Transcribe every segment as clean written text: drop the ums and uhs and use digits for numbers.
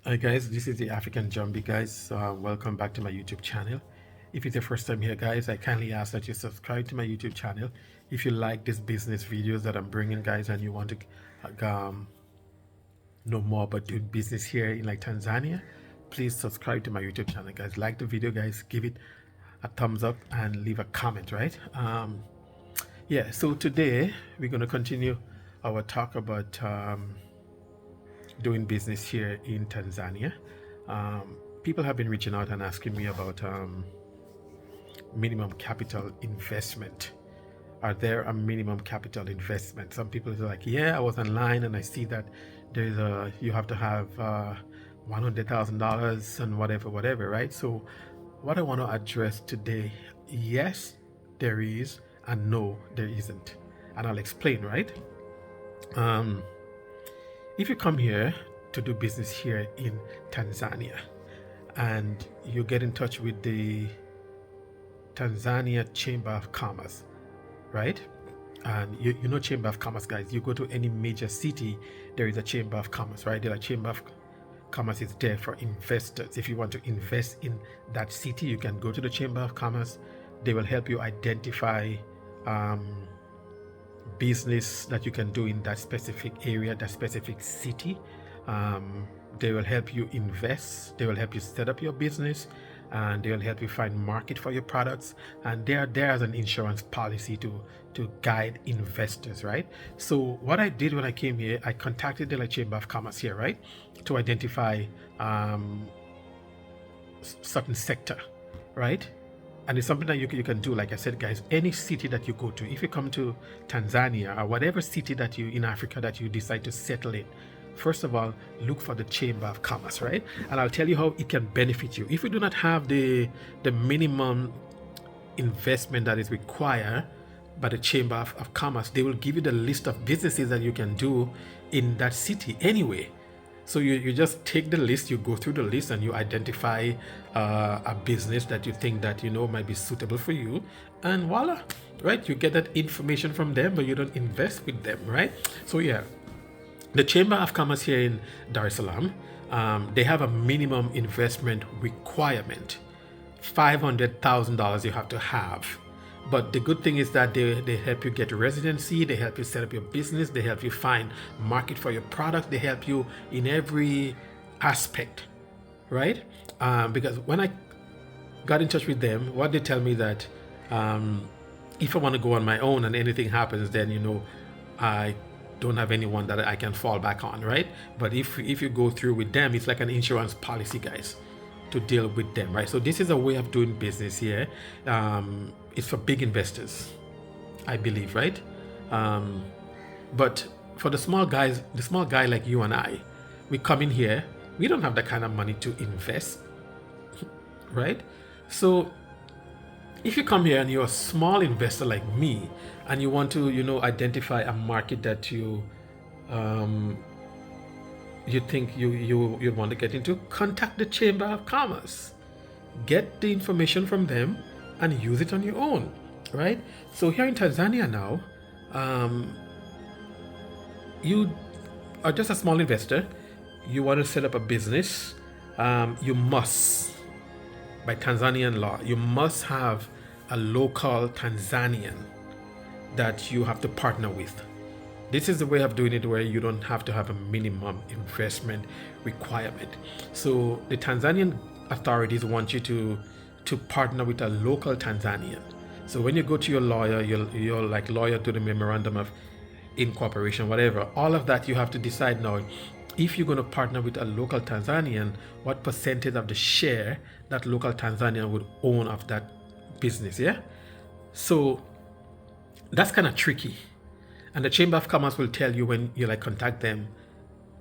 Hi guys, this is the African Jumbie guys. Welcome back to my YouTube channel. If it's your first time here guys, I kindly ask that you subscribe to my YouTube channel. If you like these business videos that I'm bringing guys and you want to know more about doing business here in like Tanzania, please subscribe to my YouTube channel guys. Like the video guys, give it a thumbs up and leave a comment, right? Yeah, so today we're going to continue our talk about doing business here in Tanzania. People have been reaching out and asking me about minimum capital investment. Are there a minimum capital investment? Some people are like, yeah, I was online and I see that there's you have to have $100,000 and whatever, right? So what I want to address today, yes, there is, and no, there isn't. And I'll explain, right? If you come here to do business here in Tanzania and you get in touch with the Tanzania Chamber of Commerce, right? And you know Chamber of Commerce, guys. You go to any major city, there is a Chamber of Commerce, right? The Chamber of Commerce is there for investors. If you want to invest in that city, you can go to the Chamber of Commerce. They will help you identify business that you can do in that specific area, that specific city. They will help you invest, they will help you set up your business, and they will help you find market for your products. And they are there as an insurance policy to guide investors, right? So what I did when I came here, I contacted the Chamber of Commerce here, right, to identify certain sector, right? And it's something that you can do. Like I said guys, any city that you go to, if you come to Tanzania or whatever city that you in Africa that you decide to settle in, first of all, look for the Chamber of Commerce, right? And I'll tell you how it can benefit you. If you do not have the minimum investment that is required by the Chamber of Commerce, they will give you the list of businesses that you can do in that city anyway. So you just take the list, you go through the list, and you identify a business that you think that might be suitable for you, and voila, right? You get that information from them, but you don't invest with them, right? So yeah, the Chamber of Commerce here in Dar es Salaam, they have a minimum investment requirement, $500,000 you have to have. But the good thing is that they help you get residency, they help you set up your business, they help you find market for your product, they help you in every aspect, right? Because when I got in touch with them, what they tell me that if I want to go on my own and anything happens, then I don't have anyone that I can fall back on, right? But if you go through with them, it's like an insurance policy, guys, to deal with them, right? So this is a way of doing business here. It's for big investors, I believe, right? But for the small guys, the small guy like you and I, we come in here, we don't have that kind of money to invest, right? So if you come here and you're a small investor like me, and you want to identify a market that you think you want to get into, contact the Chamber of Commerce, get the information from them, and use it on your own, right? So here in Tanzania now, you are just a small investor, you want to set up a business, you must, by Tanzanian law, you must have a local Tanzanian that you have to partner with. This is the way of doing it where you don't have to have a minimum investment requirement. So the Tanzanian authorities want you to partner with a local Tanzanian. So when you go to your lawyer, your like lawyer to the memorandum of incorporation, whatever, all of that you have to decide now. If you're going to partner with a local Tanzanian, what percentage of the share that local Tanzanian would own of that business, yeah? So that's kind of tricky. And the Chamber of Commerce will tell you when you contact them,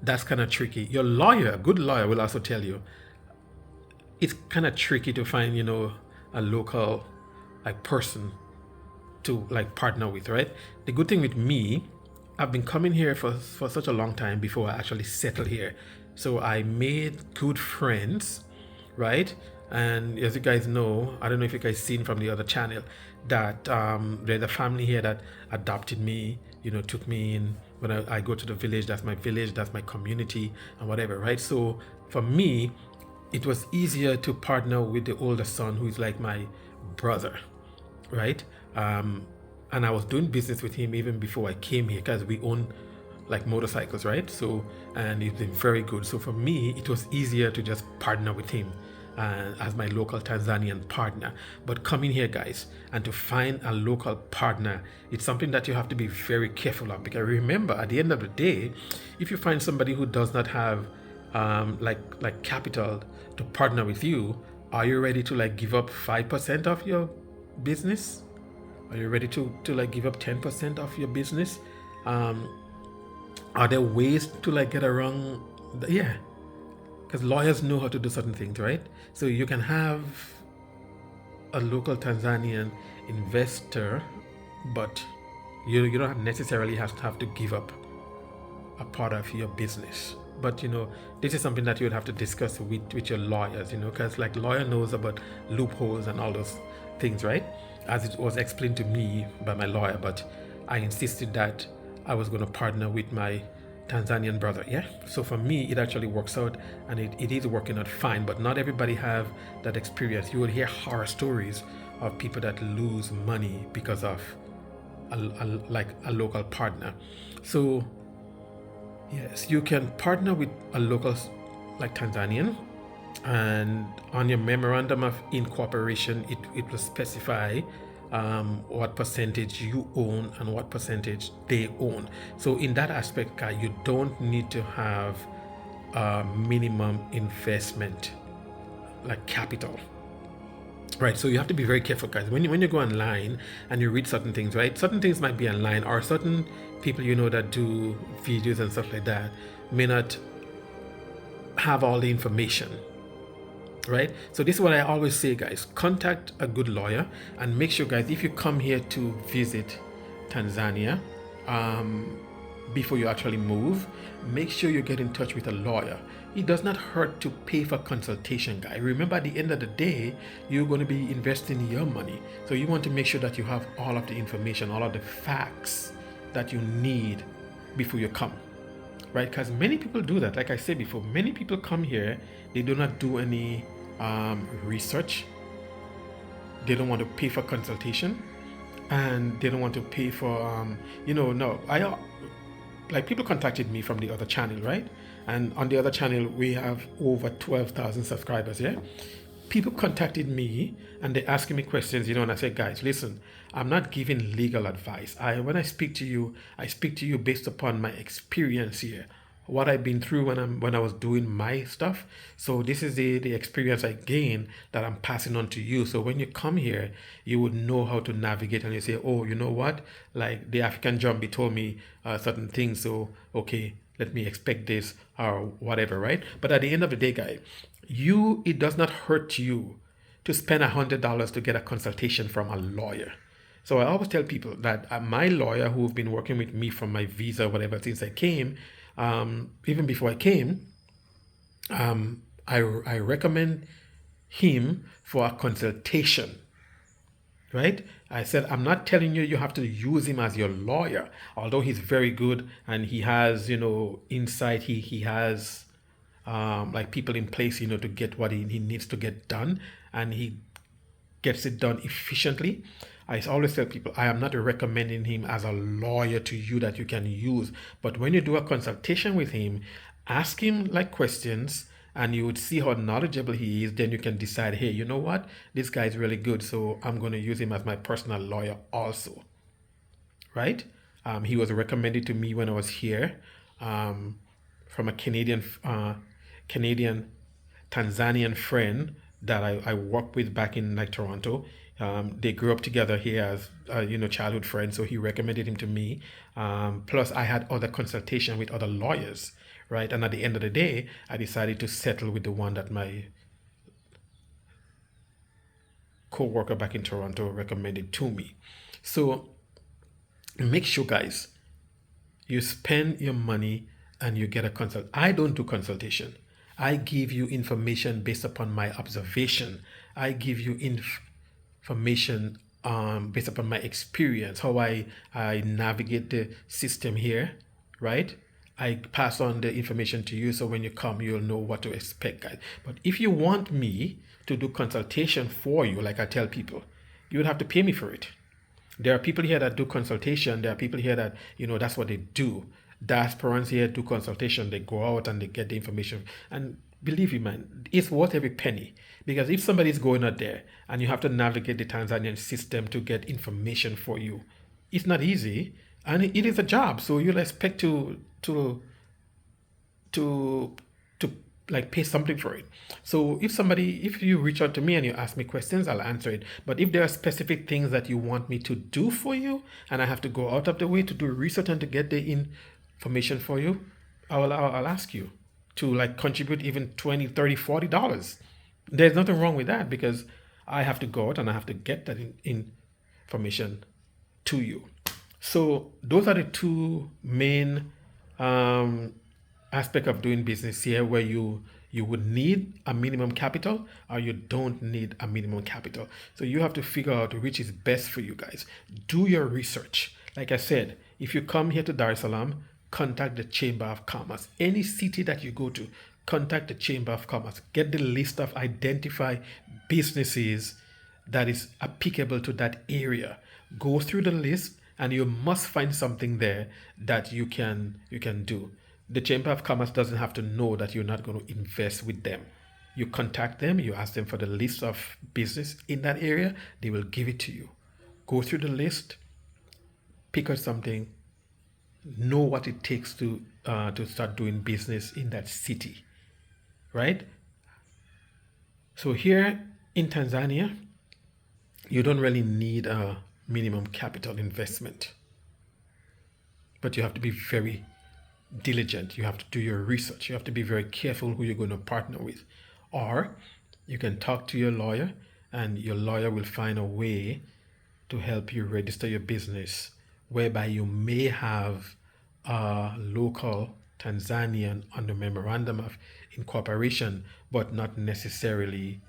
that's kind of tricky. Your lawyer, a good lawyer, will also tell you it's kind of tricky to find, a local person to partner with, right? The good thing with me, I've been coming here for such a long time before I actually settled here. So I made good friends, right? And as you guys know, I don't know if you guys seen from the other channel that there's a family here that adopted me, took me in, When I go to the village, that's my community and whatever, right? So for me, it was easier to partner with the older son who is like my brother, right? And I was doing business with him even before I came here because we own like motorcycles, right? So, and he's been very good. So for me, it was easier to just partner with him as my local Tanzanian partner. But coming here, guys, and to find a local partner, it's something that you have to be very careful of, because remember, at the end of the day, if you find somebody who does not have like capital to partner with you, are you ready to like give up 5% of your business? Are you ready to like give up 10% of your business? Are there ways to like get around? Yeah, because lawyers know how to do certain things, right? So you can have a local Tanzanian investor, but you don't necessarily have to give up a part of your business. But this is something that you would have to discuss with your lawyers, because like lawyer knows about loopholes and all those things, right? As it was explained to me by my lawyer, but I insisted that I was going to partner with my Tanzanian brother. Yeah. So for me, it actually works out, and it is working out fine. But not everybody have that experience. You will hear horror stories of people that lose money because of a local partner. So yes, you can partner with a local like Tanzanian, and on your memorandum of incorporation, it will specify what percentage you own and what percentage they own. So in that aspect, you don't need to have a minimum investment like capital. Right, so you have to be very careful, guys. When you go online and you read certain things, right? Certain things might be online, or certain people that do videos and stuff like that may not have all the information, right? So this is what I always say, guys. Contact a good lawyer, and make sure, guys, if you come here to visit Tanzania, before you actually move, make sure you get in touch with a lawyer. It does not hurt to pay for consultation, guy. Remember, at the end of the day, you're going to be investing your money. So you want to make sure that you have all of the information, all of the facts that you need before you come, right? Because many people do that. Like I said before, many people come here, they do not do any research. They don't want to pay for consultation, and they don't want to pay for no, like people contacted me from the other channel, right? And on the other channel, we have over 12,000 subscribers. Yeah, people contacted me and they're asking me questions, and I said, guys, listen, I'm not giving legal advice. When I speak to you, I speak to you based upon my experience here, what I've been through when I was doing my stuff. So this is the experience I gained that I'm passing on to you. So when you come here, you would know how to navigate, and you say, oh, you know what? Like the African Jumpy told me certain things. So, okay, let me expect this or whatever, right? But at the end of the day, guy, it does not hurt you to spend $100 to get a consultation from a lawyer. So I always tell people that my lawyer, who've been working with me from my visa, whatever, since I came, even before I came, I recommend him for a consultation, right? I said, I'm not telling you have to use him as your lawyer, although he's very good and he has, insight. He has like people in place, to get what he needs to get done, and he gets it done efficiently. I always tell people, I am not recommending him as a lawyer to you that you can use. But when you do a consultation with him, ask him like questions, and you would see how knowledgeable he is. Then you can decide, hey, you know what? This guy is really good, so I'm going to use him as my personal lawyer also, right? He was recommended to me when I was here from a Canadian Tanzanian friend that I worked with back in like Toronto. They grew up together here as childhood friends, so he recommended him to me. Plus, I had other consultation with other lawyers, right? And at the end of the day, I decided to settle with the one that my co-worker back in Toronto recommended to me. So make sure, guys, you spend your money and you get a consult. I don't do consultation. I give you information based upon my observation. I give you information based upon my experience, how I navigate the system here, right? I pass on the information to you so when you come, you'll know what to expect, guys. But if you want me to do consultation for you, like I tell people, you would have to pay me for it. There are people here that do consultation. There are people here that, that's what they do. Diasporans here do consultation. They go out and they get the information. And believe me, man, it's worth every penny. Because if somebody's going out there and you have to navigate the Tanzanian system to get information for you, it's not easy. And it is a job. So you'll expect to to like pay something for it. So if you reach out to me and you ask me questions, I'll answer it. But if there are specific things that you want me to do for you and I have to go out of the way to do research and to get the information for you, I'll ask you to like contribute even 20, 30, $40. There's nothing wrong with that because I have to go out and I have to get that information to you. So those are the two main aspect of doing business here, where you would need a minimum capital or you don't need a minimum capital. So you have to figure out which is best for you guys. Do your research. Like I said, if you come here to Dar es Salaam, contact the Chamber of Commerce. Any city that you go to, contact the Chamber of Commerce. Get the list of identified businesses that is applicable to that area. Go through the list and you must find something there that you can do. The Chamber of Commerce doesn't have to know that you're not going to invest with them. You contact them, you ask them for the list of business in that area, they will give it to you. Go through the list, pick out something, know what it takes to start doing business in that city, right? So here in Tanzania, you don't really need a minimum capital investment, but you have to be very diligent. You have to do your research. You have to be very careful who you're going to partner with. Or you can talk to your lawyer and your lawyer will find a way to help you register your business, whereby you may have a local Tanzanian under memorandum of incorporation, but not necessarily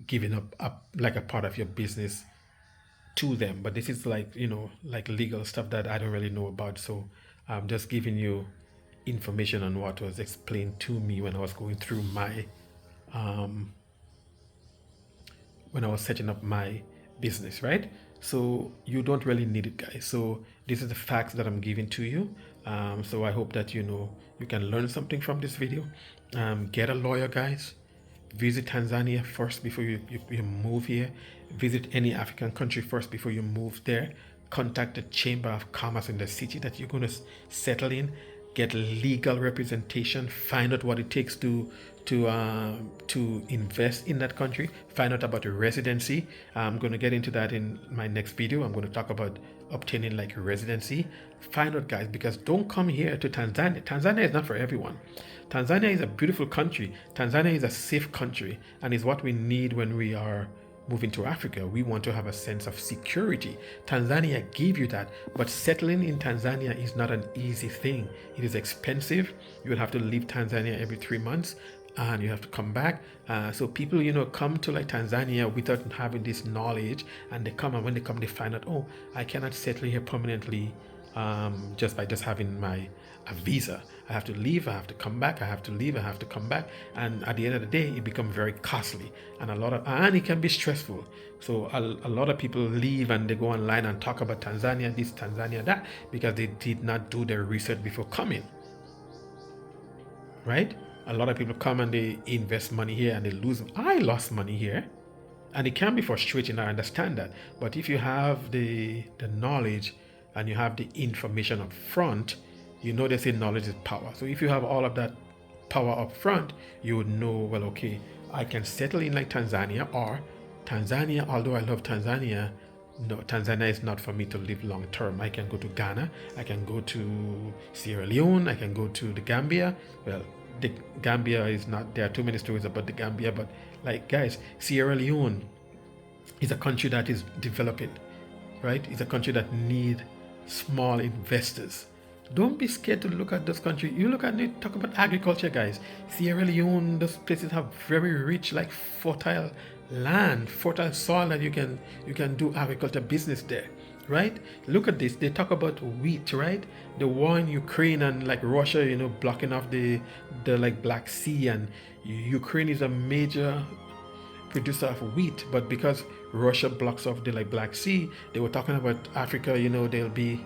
giving up like a part of your business to them. But this is like legal stuff that I don't really know about, so I'm just giving you information on what was explained to me when I was going through my when I was setting up my business, right? So you don't really need it, guys. So this is the facts that I'm giving to you. So I hope that you can learn something from this video. Get a lawyer, guys. Visit Tanzania first before you move here. Visit any African country first before you move there. Contact the Chamber of Commerce in the city that you're going to settle in. Get legal representation. Find out what it takes to invest in that country. Find out about your residency. I'm going to get into that in my next video. I'm going to talk about obtaining like a residency. Find out, guys, because don't come here to Tanzania. Tanzania is not for everyone. Tanzania is a beautiful country. Tanzania is a safe country and is what we need when we are moving to Africa. We want to have a sense of security. Tanzania gave you that, but settling in Tanzania is not an easy thing. It is expensive. You will have to leave Tanzania every 3 months and you have to come back. So people, come to like Tanzania without having this knowledge, and they come, and when they come, they find out, oh, I cannot settle here permanently just by just having a visa. I have to leave, I have to come back, I have to leave, I have to come back, and at the end of the day it becomes very costly and it can be stressful. So a lot of people leave and they go online and talk about Tanzania this, Tanzania that, because they did not do their research before coming, right? A lot of people come and they invest money here and they lose. I lost money here and it can be frustrating, I understand that, but if you have the knowledge and you have the information up front, they say knowledge is power. So if you have all of that power up front, you would know, well, okay, I can settle in like Tanzania, or Tanzania, although I love Tanzania, no, Tanzania is not for me to live long term. I can go to Ghana, I can go to Sierra Leone, I can go to the Gambia. Well, the Gambia is not, there are too many stories about the Gambia, but like, guys, Sierra Leone is a country that is developing, right? It's a country that need small investors. Don't be scared to look at those countries. You look at it, talk about agriculture, guys. Sierra Leone, those places have very rich, like fertile land, fertile soil that you can do agriculture business there. right? Look at this. They talk about wheat, right? The war in Ukraine and like Russia, blocking off the like Black Sea, and Ukraine is a major producer of wheat, but because Russia blocks off the like Black Sea, they were talking about Africa. There'll be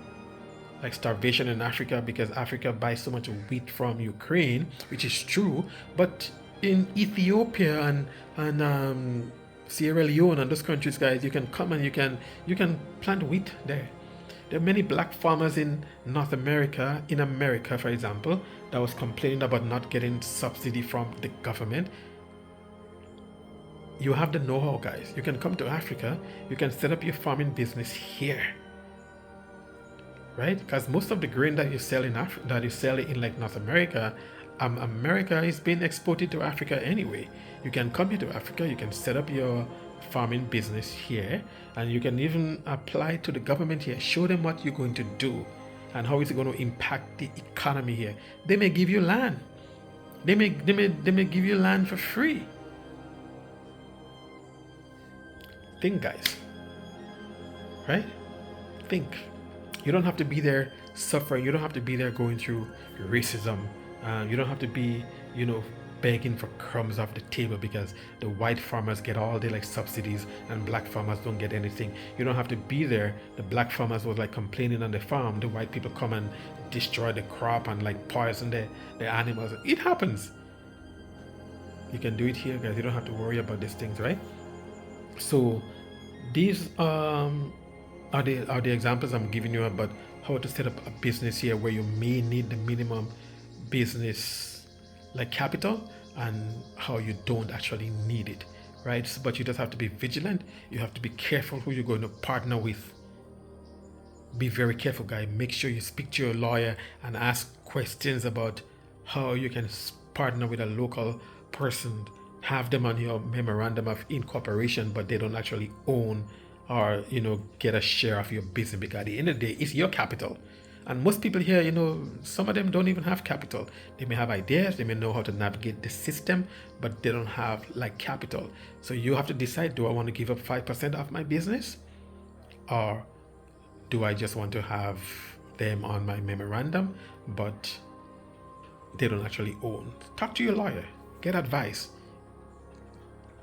like starvation in Africa because Africa buys so much wheat from Ukraine, which is true. But in Ethiopia and Sierra Leone and those countries, guys, you can come and you can plant wheat there. There are many black farmers in North America, in America, for example, that was complaining about not getting subsidy from the government. You have the know-how, guys. You can come to Africa. You can set up your farming business here, right? Because most of the grain that you sell in that you sell in like North America, America is being exported to Africa anyway. You can come here to Africa. You can set up your farming business here, and you can even apply to the government here. Show them what you're going to do and how it's going to impact the economy here. They may give you land. They may give you land for free. Think, guys. Right? Think. You don't have to be there suffering. You don't have to be there going through racism. You don't have to be, begging for crumbs off the table because the white farmers get all the like subsidies and black farmers don't get anything. You don't have to be there. The black farmers was like complaining on the farm. The white people come and destroy the crop and like poison the animals. It happens. You can do it here, guys. You don't have to worry about these things, right? So these are the examples I'm giving you about how to set up a business here where you may need the minimum business like capital and how you don't actually need it, right? But you just have to be vigilant. You have to be careful who you're going to partner with. Be very careful, guys. Make sure you speak to your lawyer and ask questions about how you can partner with a local person. Have them on your memorandum of incorporation, but they don't actually own or get a share of your business, because at the end of the day, it's your capital. And most people here, some of them don't even have capital. They may have ideas, they may know how to navigate the system, but they don't have like capital. So you have to decide, do I want to give up 5% of my business? Or do I just want to have them on my memorandum, but they don't actually own? Talk to your lawyer, get advice,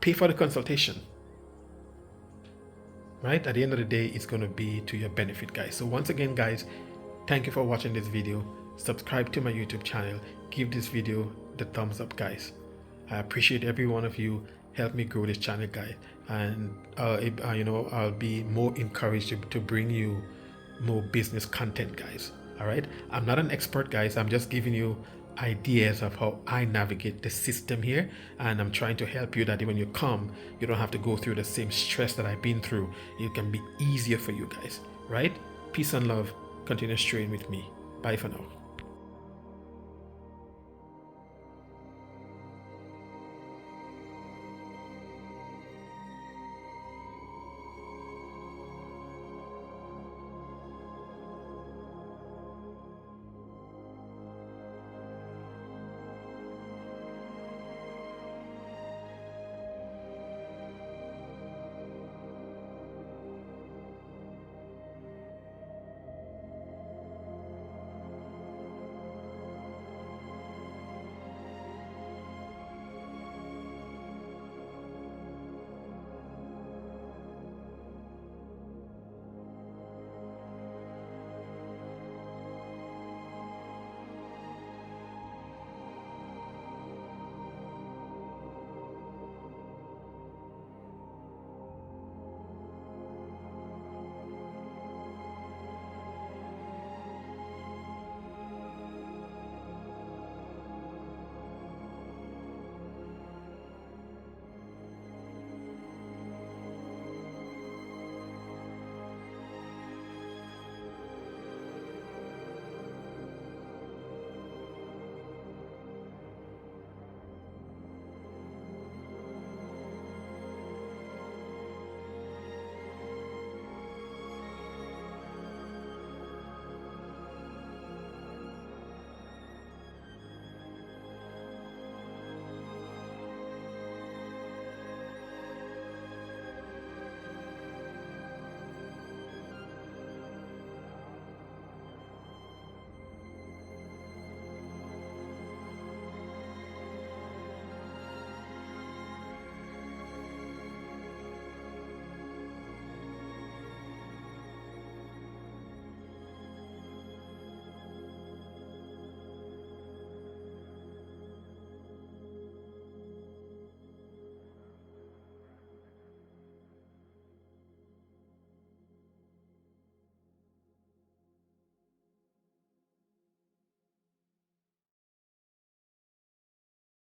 pay for the consultation. Right? At the end of the day, it's going to be to your benefit, guys. So once again, guys, thank you for watching this video. Subscribe to my YouTube channel. Give this video the thumbs up, guys. I appreciate every one of you. Help me grow this channel, guys. And I'll be more encouraged to bring you more business content, guys. All right. I'm not an expert, guys. I'm just giving you ideas of how I navigate the system here, and I'm trying to help you that when you come, you don't have to go through the same stress that I've been through. It can be easier for you guys, right? Peace and love. Continue straying with me. Bye for now.